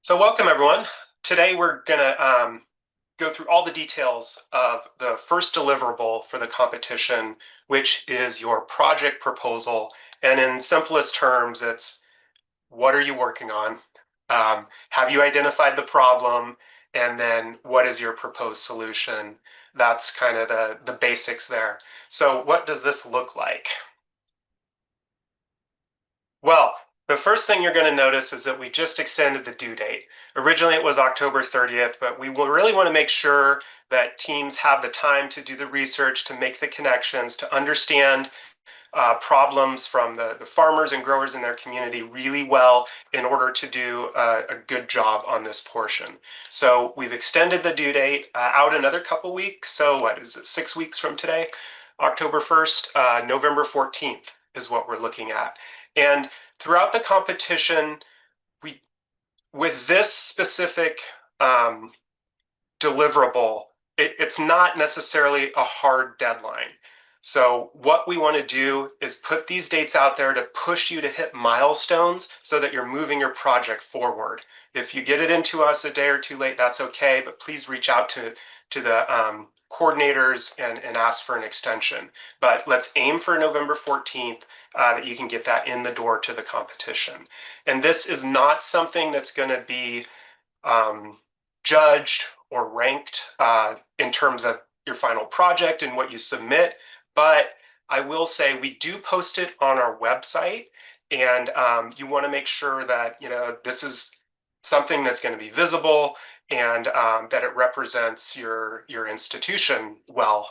So welcome everyone. Today we're gonna go through all the details of the first deliverable for the competition, which is your project proposal. And in simplest terms, it's what are you working on? Have you identified the problem? And then what is your proposed solution? That's kind of the basics there. So what does this look like? Well, the first thing you're going to notice is that we just extended the due date. Originally, it was October 30th, but we will really want to make sure that teams have the time to do the research, to make the connections, to understand problems from the farmers and growers in their community really well in order to do a good job on this portion. So we've extended the due date out another couple weeks. So what is it, 6 weeks from today? October 1st, November 14th is what we're looking at. And throughout the competition, we with this specific um, deliverable, it's not necessarily a hard deadline. So what we want to do is put these dates out there to push you to hit milestones so that you're moving your project forward. If you get it into us a day or two late, that's okay, but please reach out to the coordinators and ask for an extension. But let's aim for November 14th that you can get that in the door to the competition. And this is not something that's going to be um, judged or ranked in terms of your final project and what you submit. But I will say we do post it on our website, and you want to make sure that this is something that's going to be visible and that it represents your institution well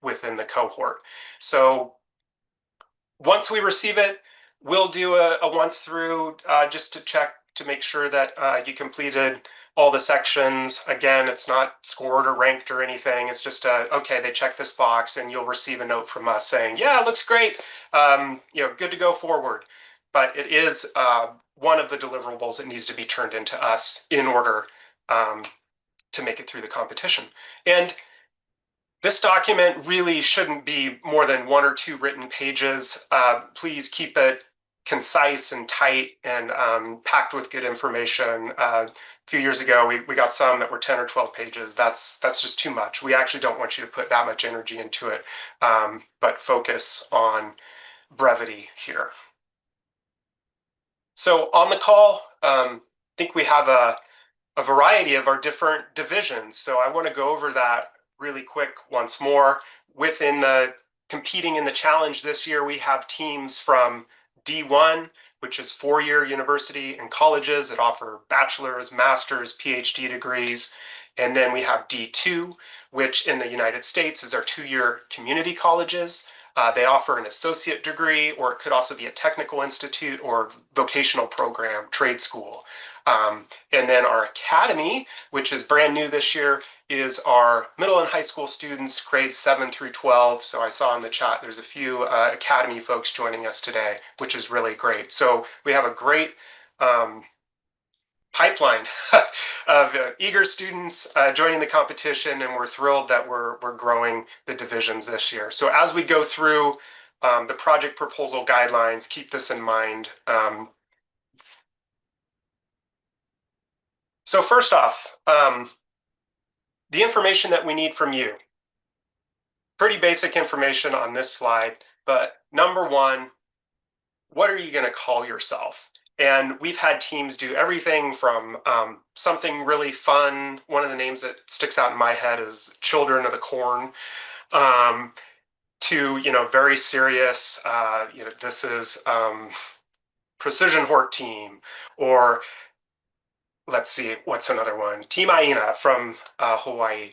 within the cohort. So once we receive it, we'll do a once through just to check to make sure that you completed all the sections. Again, it's not scored or ranked or anything. It's just okay, they check this box, and you'll receive a note from us saying, yeah, it looks great, good to go forward. But it is one of the deliverables that needs to be turned into us in order um, to make it through the competition. And this document really shouldn't be more than one or two written pages. Please keep it concise and tight and packed with good information. A few years ago, we got some that were 10 or 12 pages. That's just too much. We actually don't want you to put that much energy into it, but focus on brevity here. So on the call, I think we have a variety of our different divisions. So I want to go over that really quick once more. Within the competing in the challenge this year, we have teams from D1, which is four-year university and colleges that offer bachelor's, master's, PhD degrees. And then we have D2, which in the United States is our two-year community colleges. They offer an associate degree, or it could also be a technical institute or vocational program, trade school. And then our academy, which is brand new this year, is our middle and high school students, grades 7 through 12. So I saw in the chat there's a few academy folks joining us today, which is really great. So we have a great pipeline of eager students joining the competition, and we're thrilled that we're growing the divisions this year. So as we go through the project proposal guidelines, keep this in mind. So first off, the information that we need from you. Pretty basic information on this slide, but number one, what are you going to call yourself? And we've had teams do everything from something really fun. One of the names that sticks out in my head is Children of the Corn, to very serious. This is Precision Hort Team, or let's see, what's another one? Team Aina from Hawaii.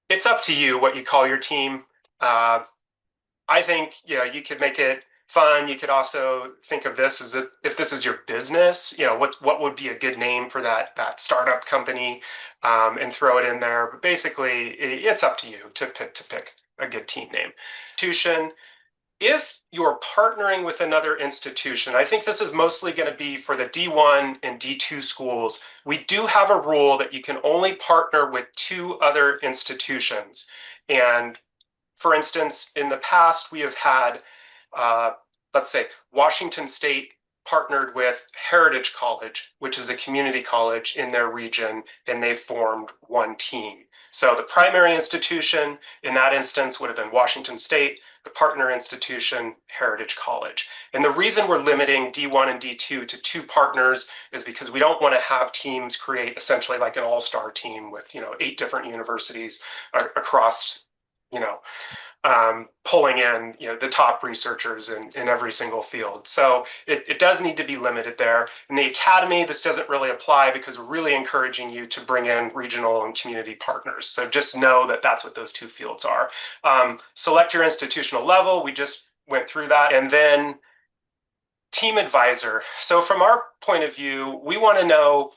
It's up to you what you call your team. I think you could make it fun. You could also think of this as if this is your business, what would be a good name for that startup company, and throw it in there. But basically, it's up to you to pick a good team name. Institution. If you're partnering with another institution, I think this is mostly going to be for the D1 and D2 schools. We do have a rule that you can only partner with two other institutions. And for instance, in the past, we have had, let's say, Washington State partnered with Heritage College, which is a community college in their region, and they formed one team. So the primary institution in that instance would have been Washington State, the partner institution, Heritage College. And the reason we're limiting D1 and D2 to two partners is because we don't want to have teams create essentially like an all-star team with, 8 different universities across, you know, pulling in the top researchers in every single field. So it does need to be limited there. In the academy, this doesn't really apply because we're really encouraging you to bring in regional and community partners. So just know that that's what those two fields are. Select your institutional level. We just went through that. And then team advisor. So from our point of view, we want to know,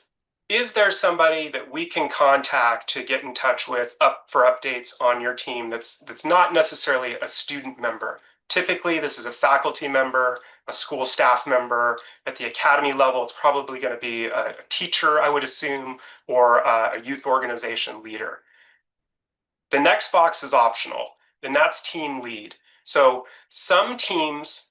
is there somebody that we can contact to get in touch with for updates on your team that's not necessarily a student member? Typically, this is a faculty member, a school staff member. At the academy level, it's probably going to be a teacher, I would assume, or a youth organization leader. The next box is optional, and that's team lead. So some teams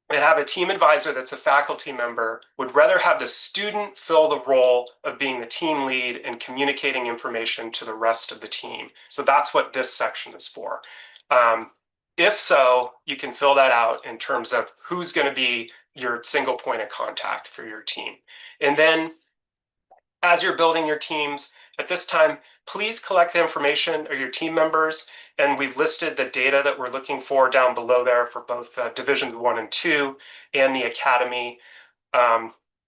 that have a team advisor that's a faculty member would rather have the student fill the role of being the team lead and communicating information to the rest of the team. So that's what this section is for. If so, you can fill that out in terms of who's going to be your single point of contact for your team. And then as you're building your teams, at this time, please collect the information of your team members. And we've listed the data that we're looking for down below there for both Division 1 and 2 and the Academy.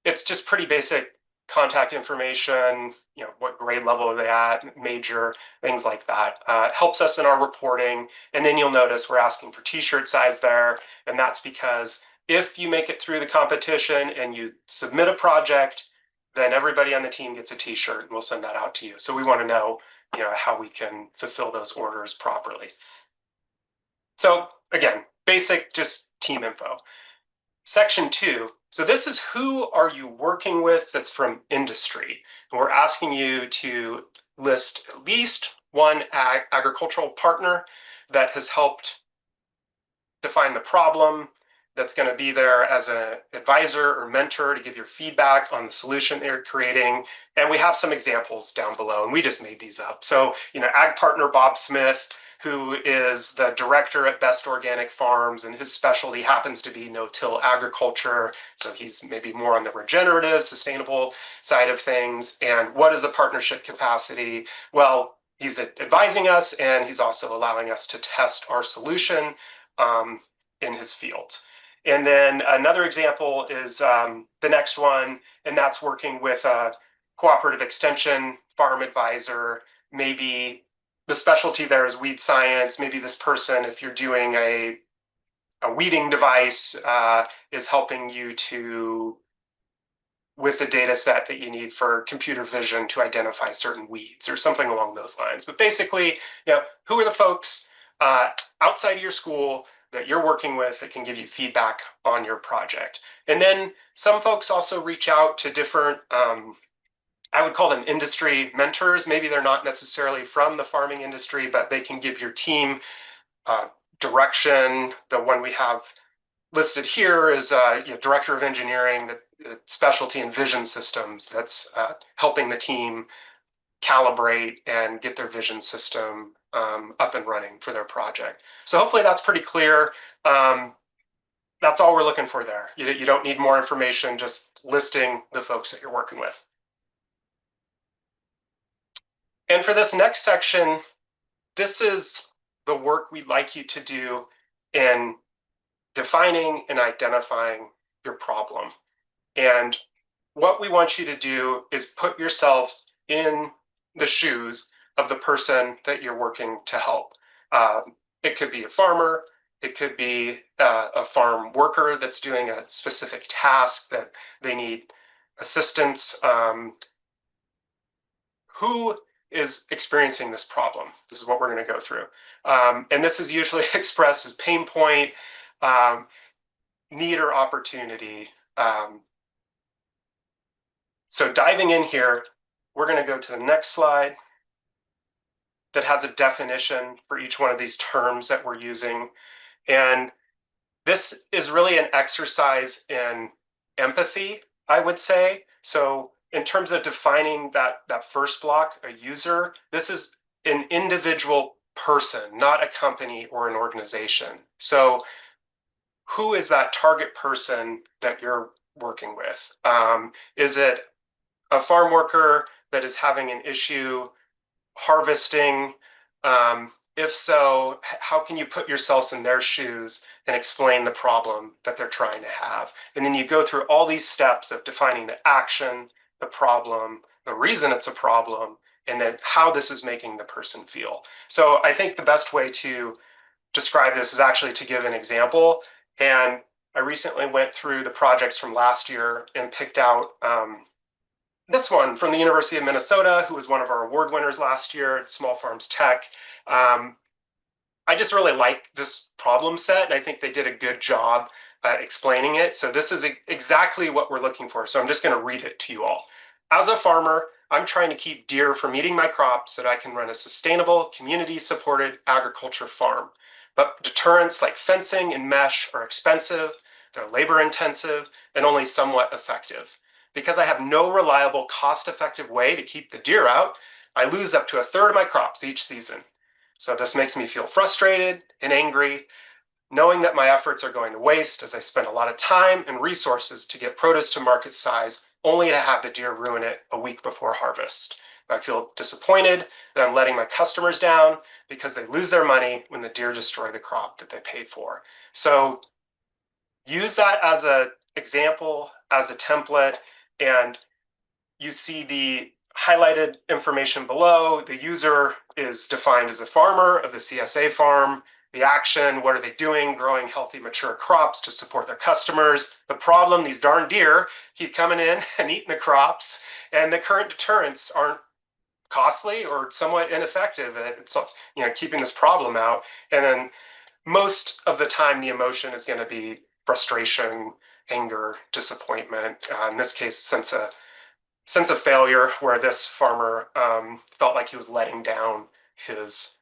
It's just pretty basic contact information, what grade level are they at, major, things like that. It helps us in our reporting. And then you'll notice we're asking for t-shirt size there. And that's because if you make it through the competition and you submit a project, then everybody on the team gets a t-shirt and we'll send that out to you. So we want to know, how we can fulfill those orders properly. So again, basic, just team info. Section 2. So this is who are you working with that's from industry. And we're asking you to list at least one agricultural partner that has helped define the problem, that's going to be there as an advisor or mentor to give your feedback on the solution they're creating. And we have some examples down below, and we just made these up. So, ag partner Bob Smith, who is the director at Best Organic Farms, and his specialty happens to be no-till agriculture. So he's maybe more on the regenerative, sustainable side of things. And what is a partnership capacity? Well, he's advising us, and he's also allowing us to test our solution in his field. And then another example is the next one, and that's working with a cooperative extension farm advisor. Maybe the specialty there is weed science. Maybe this person, if you're doing a weeding device, is helping you with the data set that you need for computer vision to identify certain weeds or something along those lines. But basically, who are the folks outside of your school that you're working with that can give you feedback on your project? And then some folks also reach out to different, I would call them industry mentors. Maybe they're not necessarily from the farming industry, but they can give your team direction. The one we have listed here is director of engineering, the specialty in vision systems, that's helping the team calibrate and get their vision system up and running for their project. So hopefully that's pretty clear. That's all we're looking for there. You don't need more information, just listing the folks that you're working with. And for this next section, this is the work we'd like you to do in defining and identifying your problem. And what we want you to do is put yourself in the shoes of the person that you're working to help. It could be a farmer, it could be a farm worker that's doing a specific task that they need assistance. Who is experiencing this problem? This is what we're going to go through. And this is usually expressed as pain point, need or opportunity. So diving in here, we're going to go to the next slide that has a definition for each one of these terms that we're using. And this is really an exercise in empathy, I would say. So in terms of defining that first block, a user, this is an individual person, not a company or an organization. So who is that target person that you're working with? Is it a farm worker that is having an issue harvesting? If so, how can you put yourselves in their shoes and explain the problem that they're trying to have? And then you go through all these steps of defining the action, the problem, the reason it's a problem, and then how this is making the person feel. So I think the best way to describe this is actually to give an example. And I recently went through the projects from last year and picked out this one from the University of Minnesota, who was one of our award winners last year at Small Farms Tech. Um, I just really like this problem set, and I think they did a good job at explaining it. So this is exactly what we're looking for. So I'm just going to read it to you all. As a farmer, I'm trying to keep deer from eating my crops so that I can run a sustainable, community-supported agriculture farm. But deterrents like fencing and mesh are expensive, they're labor-intensive, and only somewhat effective. Because I have no reliable, cost-effective way to keep the deer out, I lose up to a third of my crops each season. So this makes me feel frustrated and angry, knowing that my efforts are going to waste as I spend a lot of time and resources to get produce to market size, only to have the deer ruin it a week before harvest. I feel disappointed that I'm letting my customers down because they lose their money when the deer destroy the crop that they paid for. So use that as an example, as a template, and you see the highlighted information below. The user is defined as a farmer of the CSA farm. The action, what are they doing? Growing healthy, mature crops to support their customers. The problem, these darn deer keep coming in and eating the crops, and the current deterrents aren't costly or somewhat ineffective at keeping this problem out. And then most of the time, the emotion is going to be frustration, anger, disappointment. In this case, sense of failure, where this farmer felt like he was letting down his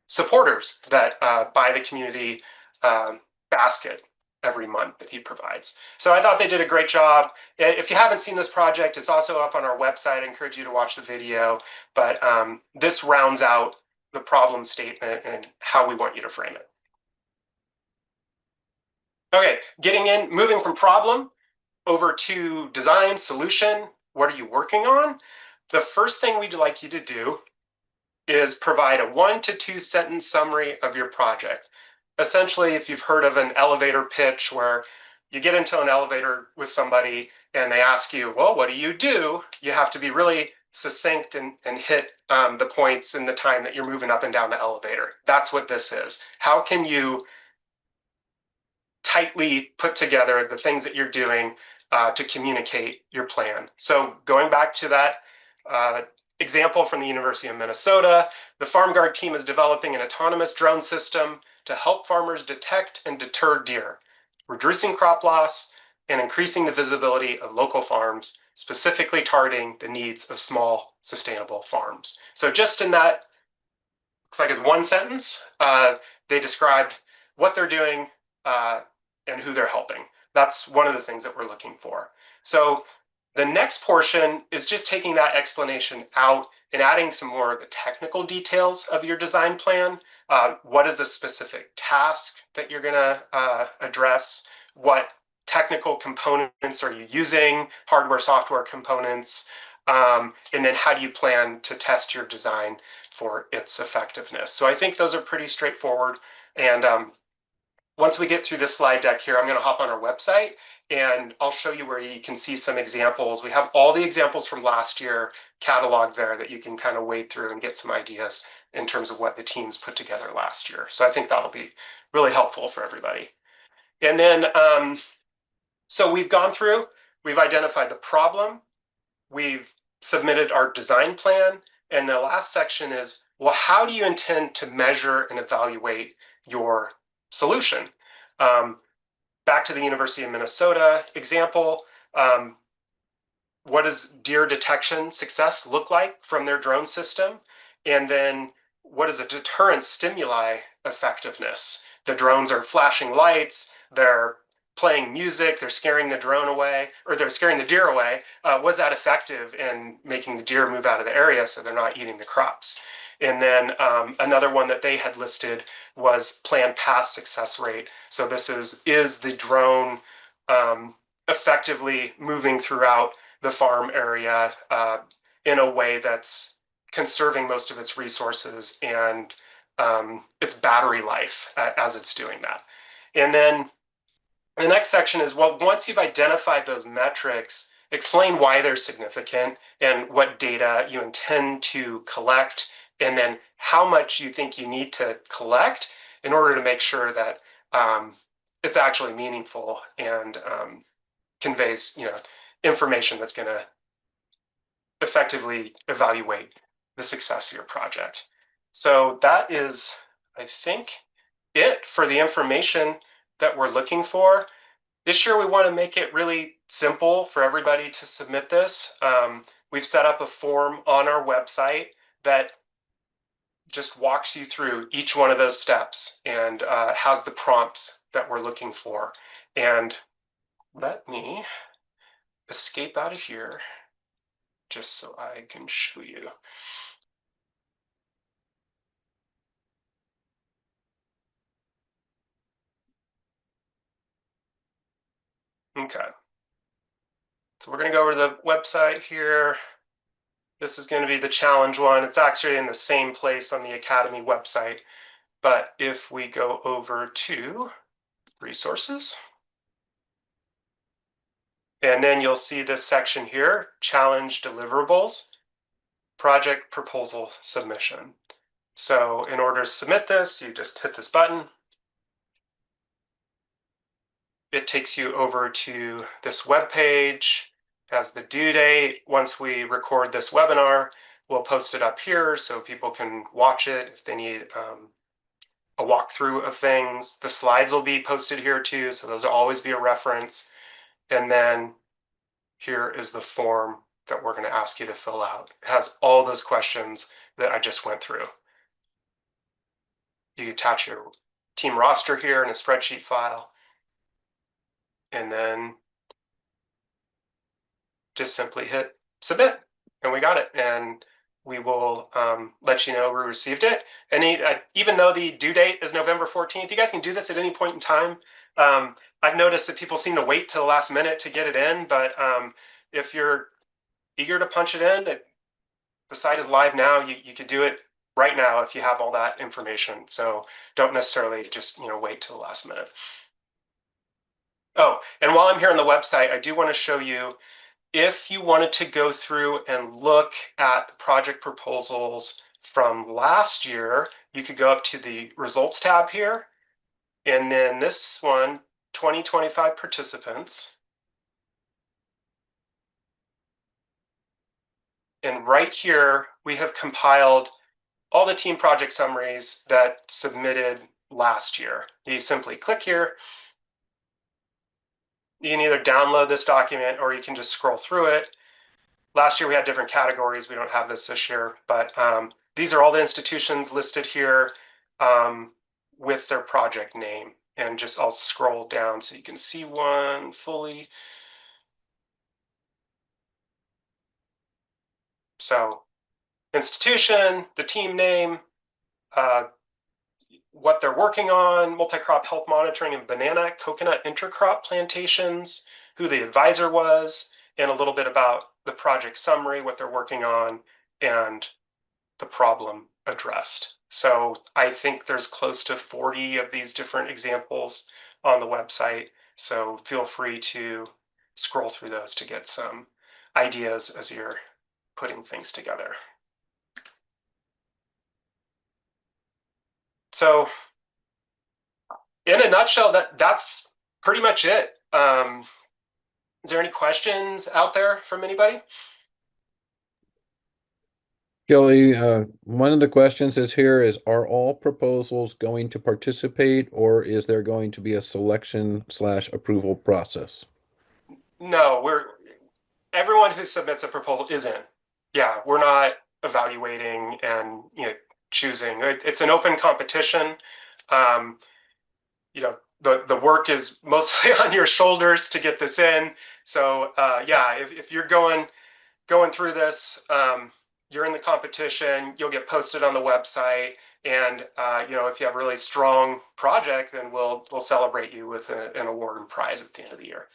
supporters that buy the community basket every month that he provides. So I thought they did a great job. If you haven't seen this project, it's also up on our website. I encourage you to watch the video. But this rounds out the problem statement and how we want you to frame it. Okay, moving from problem over to design solution. What are you working on? The first thing we'd like you to do is provide a 1 to 2 sentence summary of your project. Essentially, if you've heard of an elevator pitch where you get into an elevator with somebody and they ask you, well, what do? You have to be really succinct and hit the points in the time that you're moving up and down the elevator. That's what this is. How can you tightly put together the things that you're doing to communicate your plan? So going back to that example from the University of Minnesota, the FarmGuard team is developing an autonomous drone system to help farmers detect and deter deer, reducing crop loss and increasing the visibility of local farms, specifically targeting the needs of small, sustainable farms. So just in that, looks like it's one sentence, they described what they're doing and who they're helping. That's one of the things that we're looking for. So the next portion is just taking that explanation out and adding some more of the technical details of your design plan. What is a specific task that you're going to address? What technical components are you using? Hardware, software components. And then how do you plan to test your design for its effectiveness? So I think those are pretty straightforward. And once we get through this slide deck here, I'm going to hop on our website and I'll show you where you can see some examples. We have all the examples from last year cataloged there that you can kind of wade through and get some ideas in terms of what the teams put together last year. So I think that'll be really helpful for everybody. And then, so we've gone through, we've identified the problem, we've submitted our design plan, and the last section is, well, how do you intend to measure and evaluate your solution? Back to the University of Minnesota example, what does deer detection success look like from their drone system? And then what is a deterrent stimuli effectiveness? The drones are flashing lights, they're playing music, they're scaring the drone away, or they're scaring the deer away. Was that effective in making the deer move out of the area so they're not eating the crops? And then another one that they had listed was planned pass success rate. So this is the drone effectively moving throughout the farm area in a way that's conserving most of its resources and its battery life as it's doing that. And then the next section is, well, once you've identified those metrics, explain why they're significant and what data you intend to collect, and then how much you think you need to collect in order to make sure that it's actually meaningful and conveys, information that's going to effectively evaluate the success of your project. So that is, I think, it for the information that we're looking for. This year, we want to make it really simple for everybody to submit this. We've set up a form on our website that just walks you through each one of those steps and has the prompts that we're looking for. And let me escape out of here just so I can show you. Okay. So we're going to go over to the website here. This is going to be the challenge one. It's actually in the same place on the Academy website. But if we go over to resources, and then you'll see this section here, challenge deliverables, project proposal submission. So in order to submit this, you just hit this button. It takes you over to this web page, has the due date. Once we record this webinar, we'll post it up here so people can watch it if they need a walkthrough of things. The slides will be posted here too, so those will always be a reference. And then here is the form that we're going to ask you to fill out. It has all those questions that I just went through. You can attach your team roster here in a spreadsheet file, and then just simply hit submit, and we got it. And we will let you know we received it. And even though the due date is November 14th, you guys can do this at any point in time. I've noticed that people seem to wait till the last minute to get it in, but if you're eager to punch it in, the site is live now. You could do it right now if you have all that information. So don't necessarily just wait till the last minute. Oh, and while I'm here on the website, I do want to show you, if you wanted to go through and look at the project proposals from last year, you could go up to the results tab here. And then this one, 2025 participants. And right here, we have compiled all the team project summaries that submitted last year. You simply click here. You can either download this document or you can just scroll through it. Last year we had different categories. We don't have this year, but these are all the institutions listed here with their project name. And just I'll scroll down so you can see one fully. So institution, the team name, what they're working on, multi-crop health monitoring and banana coconut intercrop plantations, who the advisor was, and a little bit about the project summary, what they're working on, and the problem addressed. So I think there's close to 40 of these different examples on the website. So feel free to scroll through those to get some ideas as you're putting things together. So in a nutshell, that's pretty much it. Is there any questions out there from anybody? Kelly, one of the questions is here is, are all proposals going to participate, or is there going to be a selection/approval process? No, everyone who submits a proposal is in. Yeah, we're not evaluating and choosing. It's an open competition. the work is mostly on your shoulders to get this in. So yeah, if you're going through this, you're in the competition, you'll get posted on the website, and if you have a really strong project, then we'll celebrate you with an award and prize at the end of the year.